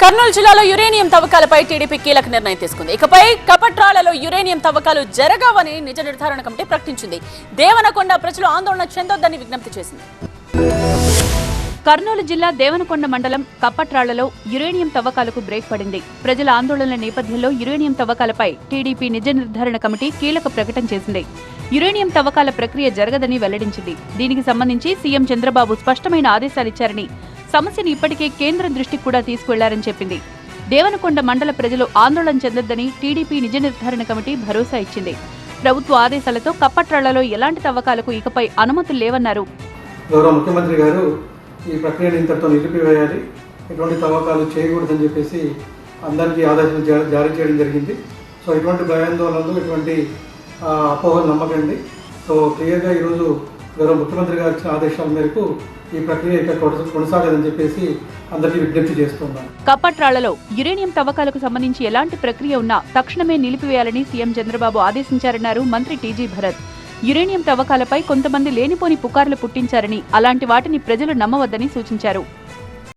కర్నూలు జిల్లాలో uranium తవ్వకాలపై TDP కీలక నిర్ణయం తీసుకుంది. ఇకపై కపట్రాలలో యురేనియం తవ్వకాలు జరగవని నిజ నిర్ధారణ కమిటీ ప్రకటించింది. దేవనకొండ ప్రజలు ఆందోళన చెందొద్దని విజ్ఞప్తి చేసింది. కర్నూలు జిల్లా దేవనకొండ మండలం కప్పట్రాళ్లలో యురేనియం తవ్వకాలకు బ్రేక్ పడింది. ప్రజల ఆందోళనల నేపథ్యంలో యురేనియం తవ్వకాలపై టీడీపీ నిజ నిర్ధారణ కమిటీ కీలక ప్రకటన చేసింది. యురేనియం తవ్వకాల ప్రక్రియ జరగదని వెల్లడించింది. దీనికి సంబంధించి సీఎం చంద్రబాబు స్పష్టమైన ఆదేశాలిచ్చారని, సమస్యను ఇప్పటికే కేంద్రం దృష్టికి కూడా తీసుకువెళ్లారని చెప్పింది. దేవనకొండ మండల ప్రజలు ఆందోళన చెందొద్దని టీడీపీ నిజ నిర్ధారణ కమిటీ భరోసా ఇచ్చింది. ప్రభుత్వ ఆదేశాలతో కప్పట్రాళ్లలో ఎలాంటి తవ్వకాలకు ఇకపై అనుమతులు లేవన్నారు. గౌరవ ముఖ్యమంత్రి గారు ఈ ప్రక్రియను ఇంతటితో నిలిపివేయాలి, ఎటువంటి తవ్వకాలు చేయకూడదని చెప్పేసి అందరికీ ఆదేశాలు జారీ చేయడం జరిగింది. సో ఇటువంటి భయాందోళనలు, ఇటువంటి అపోహలు నమ్మకండి. సో క్లియర్గా ఈరోజు గౌరవ ముఖ్యమంత్రి గారి ఇచ్చిన ఆదేశాల మేరకు ఈ ప్రక్రియ ఇక్కడ కొనసాగదని చెప్పేసి అందరికీ విజ్ఞప్తి చేస్తున్నాను. కప్పట్రాళ్లలో యురేనియం తవ్వకాలకు సంబంధించి ఎలాంటి ప్రక్రియ ఉన్నా తక్షణమే నిలిపివేయాలని సీఎం చంద్రబాబు ఆదేశించారన్నారు మంత్రి టీజీ భరత్. యురేనియం తవ్వకాలపై కొంతమంది లేనిపోని పుకార్లు పుట్టించారని, అలాంటి వాటిని ప్రజలు నమ్మవద్దని సూచించారు.